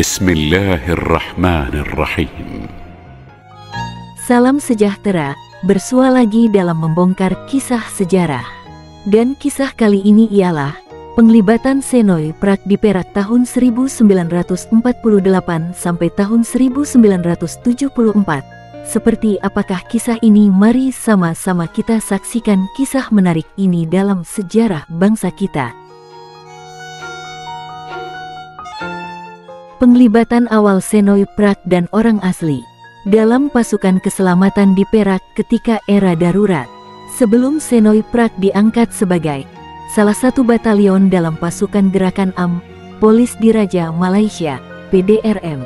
Bismillahirrahmanirrahim. Salam sejahtera, bersua lagi dalam membongkar kisah sejarah. Dan kisah kali ini ialah penglibatan Senoy Prague di Perak tahun 1948 sampai tahun 1974. Seperti apakah kisah ini? Mari sama-sama kita saksikan kisah menarik ini dalam sejarah bangsa kita. Penglibatan awal Senoy Prague dan orang asli dalam pasukan keselamatan di Perak ketika era darurat. Sebelum Senoy Prague diangkat sebagai salah satu batalion dalam pasukan gerakan Polis Diraja Malaysia (PDRM),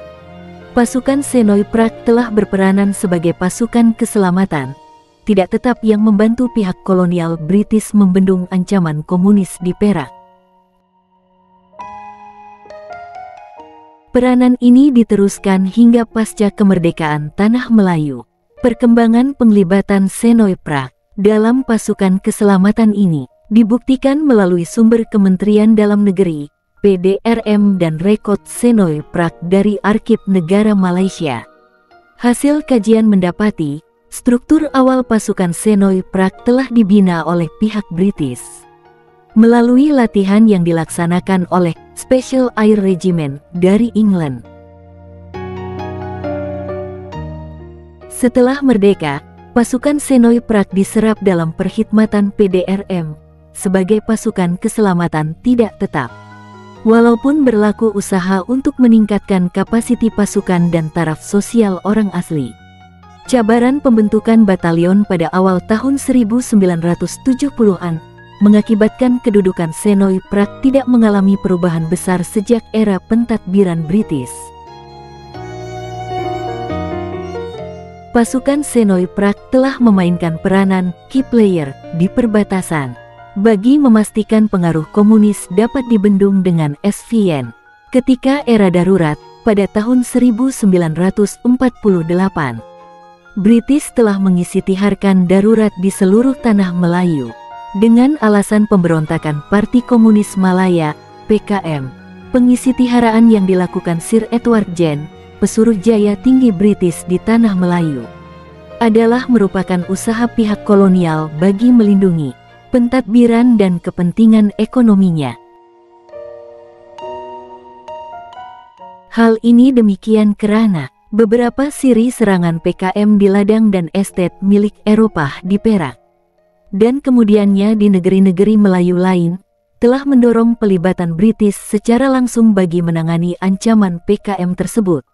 pasukan Senoy Prague telah berperanan sebagai pasukan keselamatan tidak tetap yang membantu pihak kolonial British membendung ancaman komunis di Perak. Peranan ini diteruskan hingga pasca kemerdekaan Tanah Melayu. Perkembangan penglibatan Senoy Prague dalam pasukan keselamatan ini dibuktikan melalui sumber Kementerian Dalam Negeri, PDRM dan rekod Senoy Prague dari Arsip Negara Malaysia. Hasil kajian mendapati, struktur awal pasukan Senoy Prague telah dibina oleh pihak British melalui latihan yang dilaksanakan oleh Special Air Regiment dari England. Setelah merdeka, pasukan Senoy Prague diserap dalam perkhidmatan PDRM sebagai pasukan keselamatan tidak tetap. Walaupun berlaku usaha untuk meningkatkan kapasiti pasukan dan taraf sosial orang asli, cabaran pembentukan batalion pada awal tahun 1970-an mengakibatkan kedudukan Senoy Prague tidak mengalami perubahan besar sejak era pentadbiran British. Pasukan Senoy Prague telah memainkan peranan key player di perbatasan bagi memastikan pengaruh komunis dapat dibendung dengan SVN. Ketika era darurat pada tahun 1948, British telah mengisi-tiharkan darurat di seluruh tanah Melayu dengan alasan pemberontakan Parti Komunis Malaya, PKM. Pengisi-tiharaan yang dilakukan Sir Edward Gen, pesuruh jaya tinggi British di Tanah Melayu, adalah merupakan usaha pihak kolonial bagi melindungi pentadbiran dan kepentingan ekonominya. Hal ini demikian karena beberapa siri serangan PKM di ladang dan estate milik Eropa di Perak dan kemudiannya di negeri-negeri Melayu lain, telah mendorong pelibatan British secara langsung bagi menangani ancaman PKM tersebut.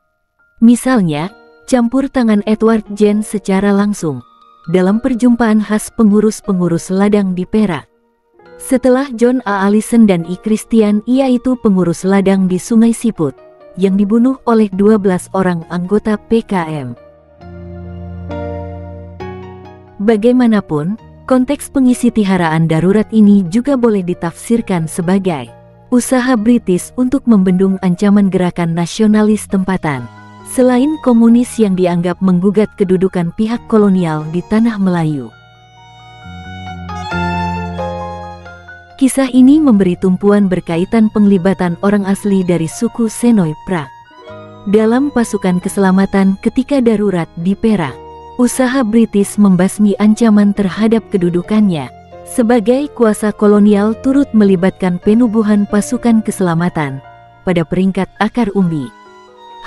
Misalnya, campur tangan Edward Gen secara langsung dalam perjumpaan khas pengurus-pengurus ladang di Perak. Setelah John A. Allison dan I. Christian, yaitu pengurus ladang di Sungai Siput, yang dibunuh oleh 12 orang anggota PKM. Bagaimanapun, konteks pengisi-tiharaan darurat ini juga boleh ditafsirkan sebagai usaha British untuk membendung ancaman gerakan nasionalis tempatan, selain komunis yang dianggap menggugat kedudukan pihak kolonial di Tanah Melayu. Kisah ini memberi tumpuan berkaitan penglibatan orang asli dari suku Senoy Prague dalam pasukan keselamatan ketika darurat di Perak. Usaha British membasmi ancaman terhadap kedudukannya sebagai kuasa kolonial turut melibatkan penubuhan pasukan keselamatan pada peringkat akar umbi.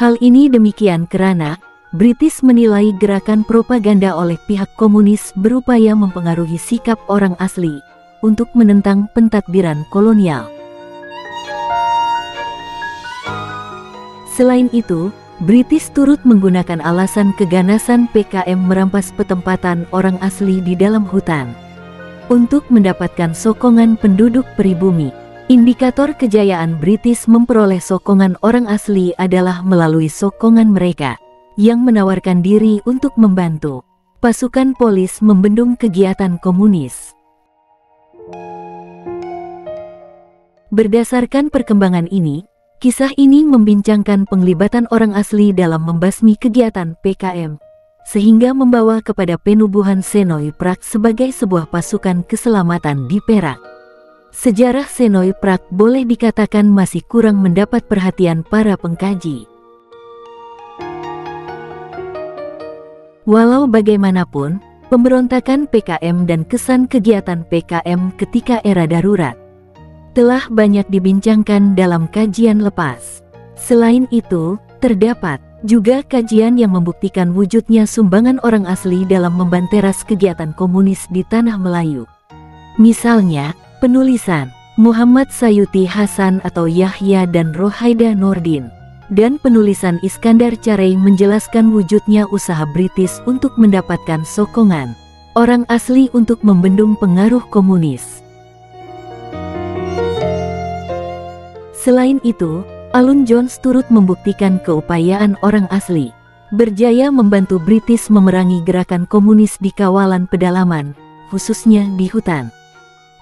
Hal ini demikian karena British menilai gerakan propaganda oleh pihak komunis berupaya mempengaruhi sikap orang asli untuk menentang pentadbiran kolonial. Selain itu, British turut menggunakan alasan keganasan PKM merampas petempatan orang asli di dalam hutan untuk mendapatkan sokongan penduduk pribumi. Indikator kejayaan British memperoleh sokongan orang asli adalah melalui sokongan mereka yang menawarkan diri untuk membantu pasukan polis membendung kegiatan komunis. Berdasarkan perkembangan ini, kisah ini membincangkan penglibatan orang asli dalam membasmi kegiatan PKM, sehingga membawa kepada penubuhan Senoi Prak sebagai sebuah pasukan keselamatan di Perak. Sejarah Senoi Prak boleh dikatakan masih kurang mendapat perhatian para pengkaji. Walau bagaimanapun, pemberontakan PKM dan kesan kegiatan PKM ketika era darurat telah banyak dibincangkan dalam kajian lepas. Selain itu, terdapat juga kajian yang membuktikan wujudnya sumbangan orang asli dalam membanteras kegiatan komunis di tanah Melayu. Misalnya, penulisan Muhammad Sayuti Hasan atau Yahya dan Rohaida Nordin, dan penulisan Iskandar Carey menjelaskan wujudnya usaha British untuk mendapatkan sokongan orang asli untuk membendung pengaruh komunis. Selain itu, Alun Jones turut membuktikan keupayaan orang asli berjaya membantu British memerangi gerakan komunis di kawalan pedalaman, khususnya di hutan.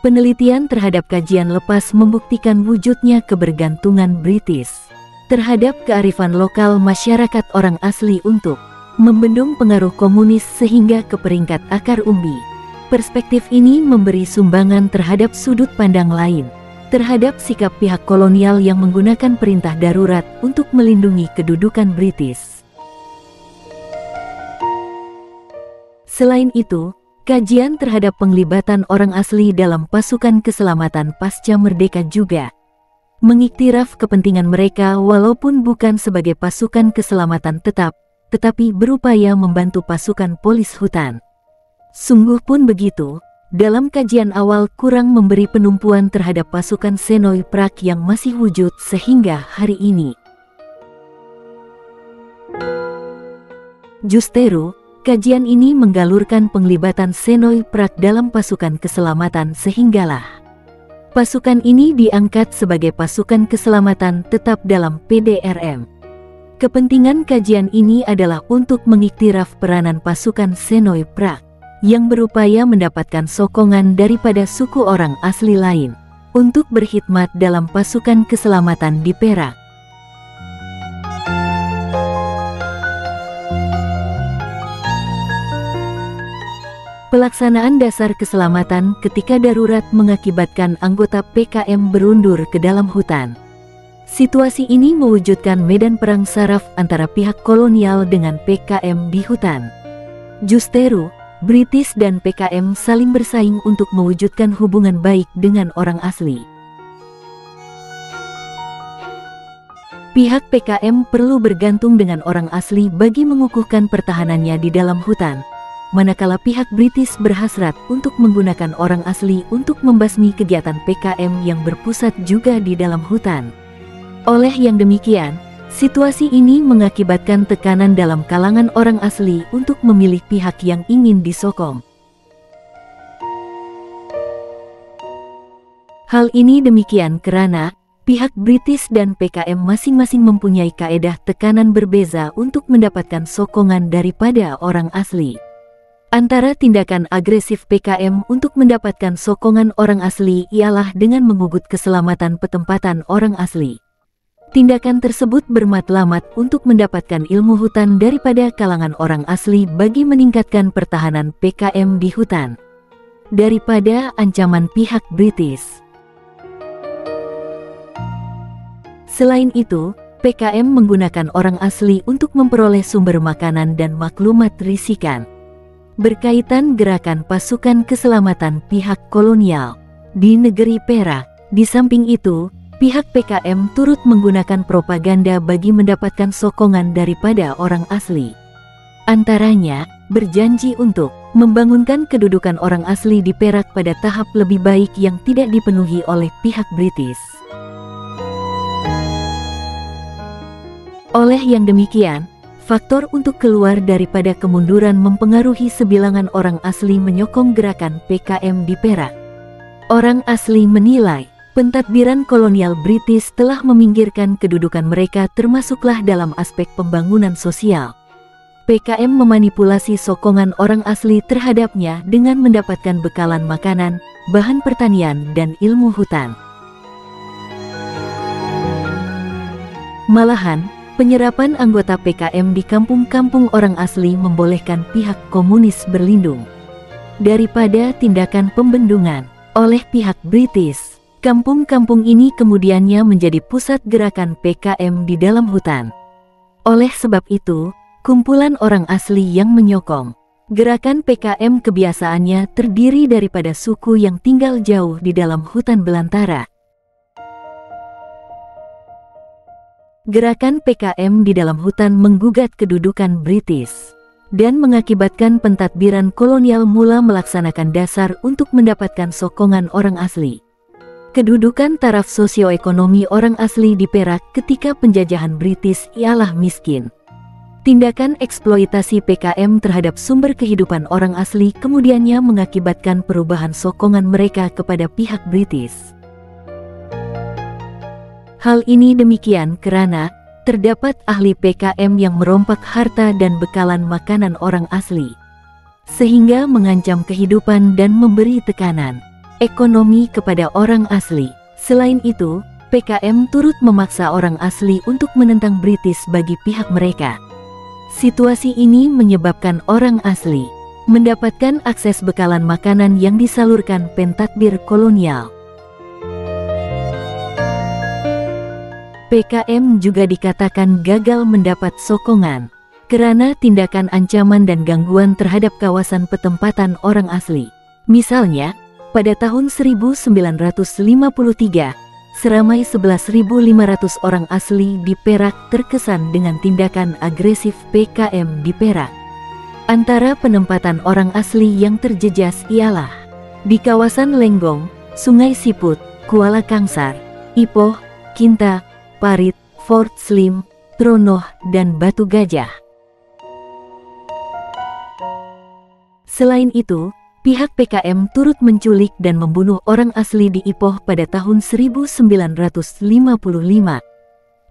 Penelitian terhadap kajian lepas membuktikan wujudnya kebergantungan British terhadap kearifan lokal masyarakat orang asli untuk membendung pengaruh komunis sehingga ke peringkat akar umbi. Perspektif ini memberi sumbangan terhadap sudut pandang lain terhadap sikap pihak kolonial yang menggunakan perintah darurat untuk melindungi kedudukan British. Selain itu, kajian terhadap penglibatan orang asli dalam pasukan keselamatan pasca merdeka juga mengiktiraf kepentingan mereka walaupun bukan sebagai pasukan keselamatan tetap, tetapi berupaya membantu pasukan polis hutan. Sungguh pun begitu, dalam kajian awal kurang memberi penumpuan terhadap pasukan Senoi Prak yang masih wujud sehingga hari ini. Justru, kajian ini menggalurkan penglibatan Senoi Prak dalam pasukan keselamatan sehinggalah pasukan ini diangkat sebagai pasukan keselamatan tetap dalam PDRM. Kepentingan kajian ini adalah untuk mengiktiraf peranan pasukan Senoi Prak yang berupaya mendapatkan sokongan daripada suku orang asli lain untuk berkhidmat dalam pasukan keselamatan di Perak. Pelaksanaan dasar keselamatan ketika darurat mengakibatkan anggota PKM berundur ke dalam hutan. Situasi ini mewujudkan medan perang saraf antara pihak kolonial dengan PKM di hutan. Justru, British dan PKM saling bersaing untuk mewujudkan hubungan baik dengan orang asli. Pihak PKM perlu bergantung dengan orang asli bagi mengukuhkan pertahanannya di dalam hutan, manakala pihak British berhasrat untuk menggunakan orang asli untuk membasmi kegiatan PKM yang berpusat juga di dalam hutan. Oleh yang demikian, situasi ini mengakibatkan tekanan dalam kalangan orang asli untuk memilih pihak yang ingin disokong. Hal ini demikian karena pihak British dan PKM masing-masing mempunyai kaedah tekanan berbeza untuk mendapatkan sokongan daripada orang asli. Antara tindakan agresif PKM untuk mendapatkan sokongan orang asli ialah dengan mengugut keselamatan petempatan orang asli. Tindakan tersebut bermatlamat untuk mendapatkan ilmu hutan daripada kalangan orang asli bagi meningkatkan pertahanan PKM di hutan daripada ancaman pihak British. Selain itu, PKM menggunakan orang asli untuk memperoleh sumber makanan dan maklumat risikan berkaitan gerakan pasukan keselamatan pihak kolonial di negeri Perak. Di samping itu, pihak PKM turut menggunakan propaganda bagi mendapatkan sokongan daripada orang asli. Antaranya, berjanji untuk membangunkan kedudukan orang asli di Perak pada tahap lebih baik yang tidak dipenuhi oleh pihak British. Oleh yang demikian, faktor untuk keluar daripada kemunduran mempengaruhi sebilangan orang asli menyokong gerakan PKM di Perak. Orang asli menilai, pentadbiran kolonial British telah meminggirkan kedudukan mereka termasuklah dalam aspek pembangunan sosial. PKM memanipulasi sokongan orang asli terhadapnya dengan mendapatkan bekalan makanan, bahan pertanian, dan ilmu hutan. Malahan, penyerapan anggota PKM di kampung-kampung orang asli membolehkan pihak komunis berlindung daripada tindakan pembendungan oleh pihak British. Kampung-kampung ini kemudiannya menjadi pusat gerakan PKM di dalam hutan. Oleh sebab itu, kumpulan orang asli yang menyokong gerakan PKM kebiasaannya terdiri daripada suku yang tinggal jauh di dalam hutan belantara. Gerakan PKM di dalam hutan menggugat kedudukan British dan mengakibatkan pentadbiran kolonial mula melaksanakan dasar untuk mendapatkan sokongan orang asli. Kedudukan taraf sosioekonomi orang asli di Perak ketika penjajahan British ialah miskin. Tindakan eksploitasi PKM terhadap sumber kehidupan orang asli kemudiannya mengakibatkan perubahan sokongan mereka kepada pihak British. Hal ini demikian karena terdapat ahli PKM yang merompak harta dan bekalan makanan orang asli, sehingga mengancam kehidupan dan memberi tekanan ekonomi kepada orang asli. Selain itu, PKM turut memaksa orang asli untuk menentang British bagi pihak mereka. Situasi ini menyebabkan orang asli mendapatkan akses bekalan makanan yang disalurkan pentadbir kolonial. PKM juga dikatakan gagal mendapat sokongan karena tindakan ancaman dan gangguan terhadap kawasan petempatan orang asli. Misalnya, pada tahun 1953, seramai 11.500 orang asli di Perak terkesan dengan tindakan agresif PKM di Perak. Antara penempatan orang asli yang terjejas ialah di kawasan Lenggong, Sungai Siput, Kuala Kangsar, Ipoh, Kinta, Parit, Fort Slim, Tronoh, dan Batu Gajah. Selain itu, pihak PKM turut menculik dan membunuh orang asli di Ipoh pada tahun 1955.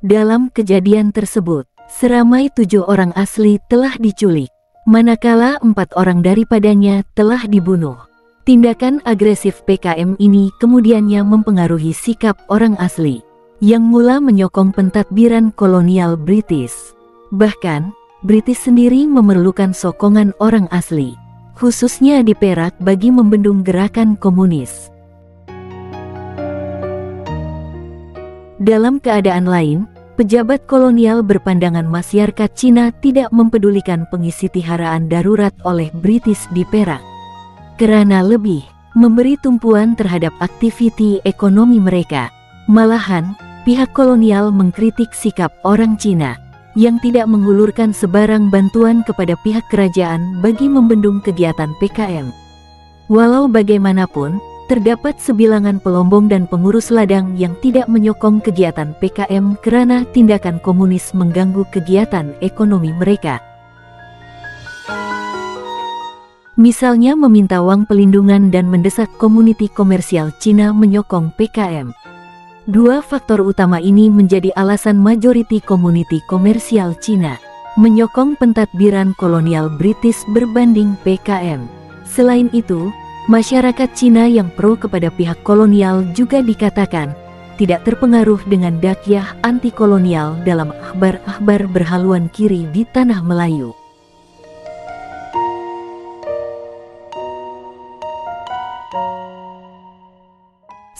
Dalam kejadian tersebut, seramai 7 orang asli telah diculik, manakala 4 orang daripadanya telah dibunuh. Tindakan agresif PKM ini kemudiannya mempengaruhi sikap orang asli, yang mula menyokong pentadbiran kolonial British. Bahkan, British sendiri memerlukan sokongan orang asli, khususnya di Perak bagi membendung gerakan komunis. Dalam keadaan lain, pejabat kolonial berpandangan masyarakat Cina tidak mempedulikan pengisitiharaan darurat oleh British di Perak, karena lebih memberi tumpuan terhadap aktiviti ekonomi mereka. Malahan, pihak kolonial mengkritik sikap orang Cina yang tidak menghulurkan sebarang bantuan kepada pihak kerajaan bagi membendung kegiatan PKM. Walau bagaimanapun, terdapat sebilangan pelombong dan pengurus ladang yang tidak menyokong kegiatan PKM karena tindakan komunis mengganggu kegiatan ekonomi mereka. Misalnya meminta uang pelindungan dan mendesak komuniti komersial Cina menyokong PKM. Dua faktor utama ini menjadi alasan majoriti komuniti komersial Cina menyokong pentadbiran kolonial British berbanding PKM. Selain itu, masyarakat Cina yang pro kepada pihak kolonial juga dikatakan tidak terpengaruh dengan dakwah anti-kolonial dalam akhbar-akhbar berhaluan kiri di tanah Melayu.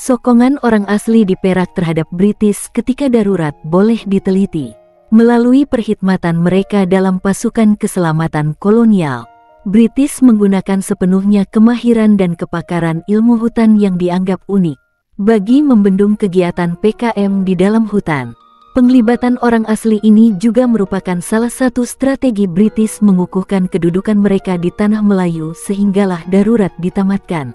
Sokongan orang asli di Perak terhadap British ketika darurat boleh diteliti melalui perkhidmatan mereka dalam pasukan keselamatan kolonial. British menggunakan sepenuhnya kemahiran dan kepakaran ilmu hutan yang dianggap unik bagi membendung kegiatan PKM di dalam hutan. Penglibatan orang asli ini juga merupakan salah satu strategi British mengukuhkan kedudukan mereka di tanah Melayu sehinggalah darurat ditamatkan.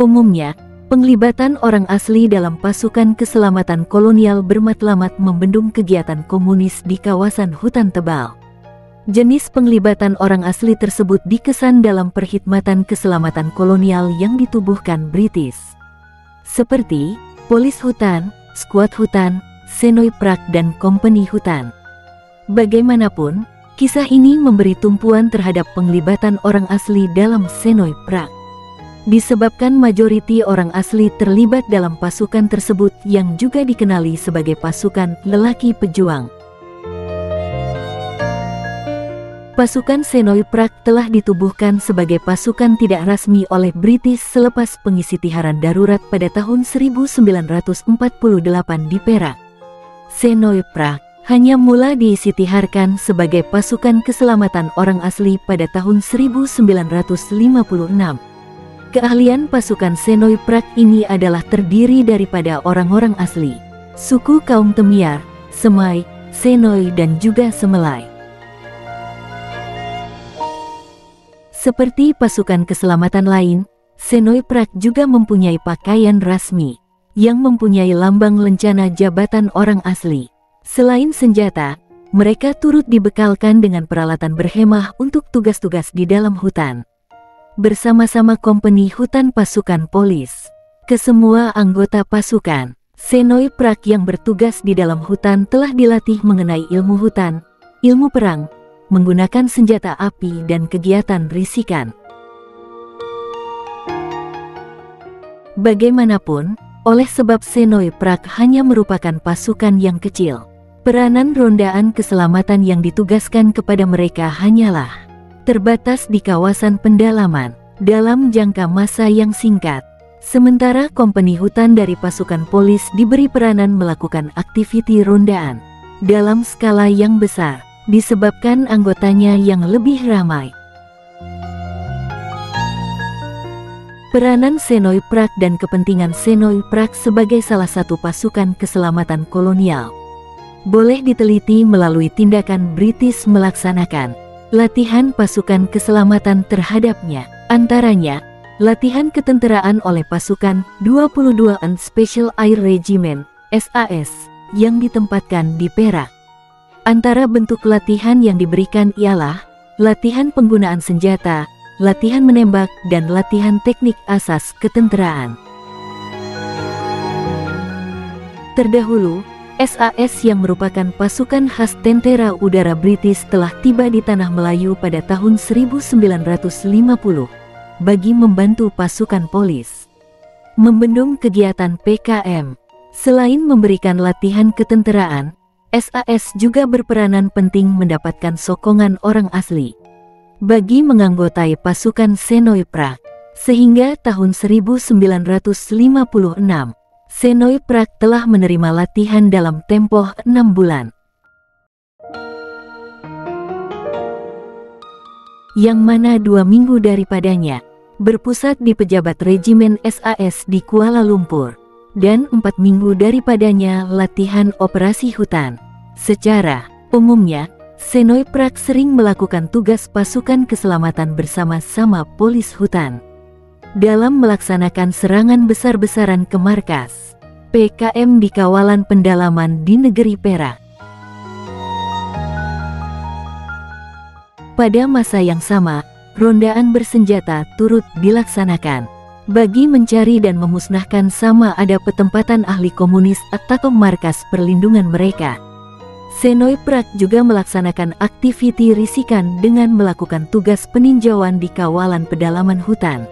Umumnya, penglibatan orang asli dalam pasukan keselamatan kolonial bermatlamat membendung kegiatan komunis di kawasan hutan tebal. Jenis penglibatan orang asli tersebut dikesan dalam perkhidmatan keselamatan kolonial yang ditubuhkan British, seperti Polis Hutan, Skuad Hutan, Senoy Prak dan Kompeni Hutan. Bagaimanapun, kisah ini memberi tumpuan terhadap penglibatan orang asli dalam Senoy Prak. Disebabkan majoriti orang asli terlibat dalam pasukan tersebut yang juga dikenali sebagai pasukan lelaki pejuang. Pasukan Senoy Prak telah ditubuhkan sebagai pasukan tidak rasmi oleh British selepas pengisitiharan darurat pada tahun 1948 di Perak. Senoy Prak hanya mula diisitiharkan sebagai pasukan keselamatan orang asli pada tahun 1956. Keahlian pasukan Senoy Prak ini adalah terdiri daripada orang-orang asli suku kaum Temiar, Semai, Senoy dan juga Semelai. Seperti pasukan keselamatan lain, Senoy Prak juga mempunyai pakaian rasmi, yang mempunyai lambang lencana jabatan orang asli. Selain senjata, mereka turut dibekalkan dengan peralatan berhemah untuk tugas-tugas di dalam hutan. Bersama-sama kompeni hutan pasukan polis, kesemua anggota pasukan Senoy Prak yang bertugas di dalam hutan telah dilatih mengenai ilmu hutan, ilmu perang, menggunakan senjata api dan kegiatan risikan. Bagaimanapun, oleh sebab Senoy Prak hanya merupakan pasukan yang kecil, peranan rondaan keselamatan yang ditugaskan kepada mereka hanyalah terbatas di kawasan pendalaman dalam jangka masa yang singkat. Sementara kompeni hutan dari pasukan polis diberi peranan melakukan aktiviti rondaan dalam skala yang besar, disebabkan anggotanya yang lebih ramai. Peranan Senoy Prak dan kepentingan Senoy Prak sebagai salah satu pasukan keselamatan kolonial boleh diteliti melalui tindakan British melaksanakan latihan pasukan keselamatan terhadapnya, antaranya latihan ketenteraan oleh pasukan 22nd Special Air Regiment (SAS) yang ditempatkan di Perak. Antara bentuk latihan yang diberikan ialah latihan penggunaan senjata, latihan menembak, dan latihan teknik asas ketenteraan. Terdahulu, SAS yang merupakan pasukan khas tentara udara British telah tiba di tanah Melayu pada tahun 1950 bagi membantu pasukan polis membendung kegiatan PKM. Selain memberikan latihan ketenteraan, SAS juga berperanan penting mendapatkan sokongan orang asli bagi menganggotai pasukan Senoy Prak. Sehingga tahun 1956, Senoy Prak telah menerima latihan dalam tempo 6 bulan. Yang mana 2 minggu daripadanya berpusat di pejabat regimen SAS di Kuala Lumpur, dan 4 minggu daripadanya latihan operasi hutan. Secara umumnya, Senoy Prak sering melakukan tugas pasukan keselamatan bersama-sama polis hutan dalam melaksanakan serangan besar-besaran ke markas PKM di kawalan pendalaman di negeri Perak. Pada masa yang sama, rondaan bersenjata turut dilaksanakan bagi mencari dan memusnahkan sama ada petempatan ahli komunis atau markas perlindungan mereka. Senoy Prak juga melaksanakan aktiviti risikan dengan melakukan tugas peninjauan di kawalan pedalaman hutan.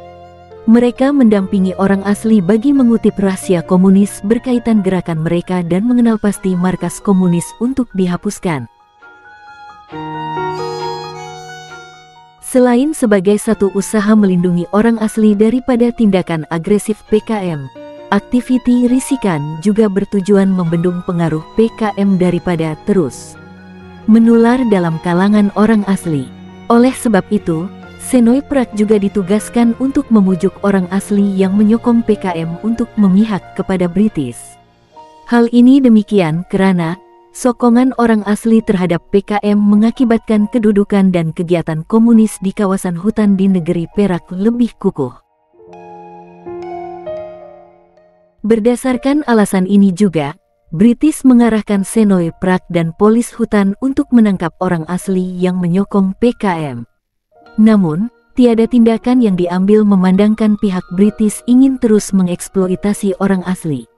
Mereka mendampingi orang asli bagi mengutip rahasia komunis berkaitan gerakan mereka dan mengenal pasti markas komunis untuk dihapuskan. Selain sebagai satu usaha melindungi orang asli daripada tindakan agresif PKM, aktiviti risikan juga bertujuan membendung pengaruh PKM daripada terus menular dalam kalangan orang asli. Oleh sebab itu, Senoy Prak juga ditugaskan untuk memujuk orang asli yang menyokong PKM untuk memihak kepada British. Hal ini demikian karena sokongan orang asli terhadap PKM mengakibatkan kedudukan dan kegiatan komunis di kawasan hutan di negeri Perak lebih kukuh. Berdasarkan alasan ini juga, British mengarahkan Senoy Prak dan polis hutan untuk menangkap orang asli yang menyokong PKM. Namun, tiada tindakan yang diambil memandangkan pihak British ingin terus mengeksploitasi orang asli.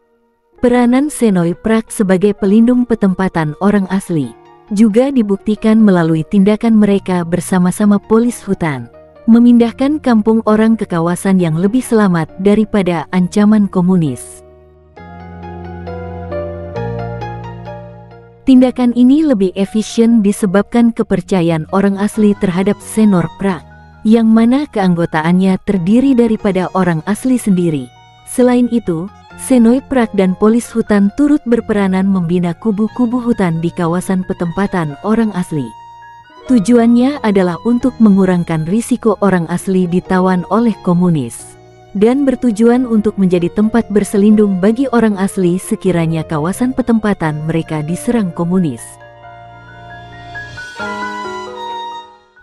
Peranan Senoy Prak sebagai pelindung petempatan orang asli juga dibuktikan melalui tindakan mereka bersama-sama polis hutan, memindahkan kampung orang ke kawasan yang lebih selamat daripada ancaman komunis. Tindakan ini lebih efisien disebabkan kepercayaan orang asli terhadap Senoy Prak, yang mana keanggotaannya terdiri daripada orang asli sendiri. Selain itu, Senoy Prak dan polis hutan turut berperanan membina kubu-kubu hutan di kawasan petempatan orang asli. Tujuannya adalah untuk mengurangkan risiko orang asli ditawan oleh komunis, dan bertujuan untuk menjadi tempat berselindung bagi orang asli sekiranya kawasan petempatan mereka diserang komunis.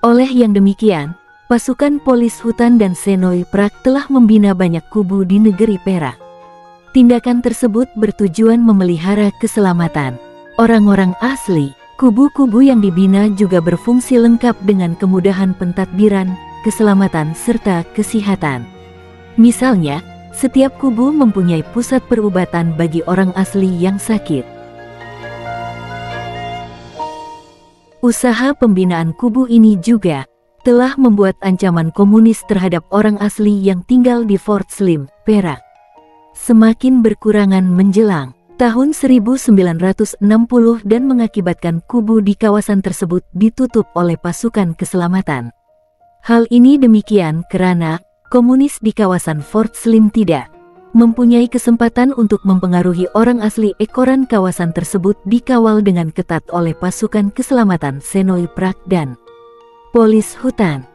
Oleh yang demikian, pasukan polis hutan dan Senoy Prak telah membina banyak kubu di negeri Perak. Tindakan tersebut bertujuan memelihara keselamatan orang-orang asli. Kubu-kubu yang dibina juga berfungsi lengkap dengan kemudahan pentadbiran, keselamatan serta kesehatan. Misalnya, setiap kubu mempunyai pusat perubatan bagi orang asli yang sakit. Usaha pembinaan kubu ini juga telah membuat ancaman komunis terhadap orang asli yang tinggal di Fort Slim, Perak, semakin berkurangan menjelang tahun 1960 dan mengakibatkan kubu di kawasan tersebut ditutup oleh pasukan keselamatan. Hal ini demikian karena komunis di kawasan Fort Slim tidak mempunyai kesempatan untuk mempengaruhi orang asli. Ekoran kawasan tersebut dikawal dengan ketat oleh pasukan keselamatan Senoy Prak dan polis hutan.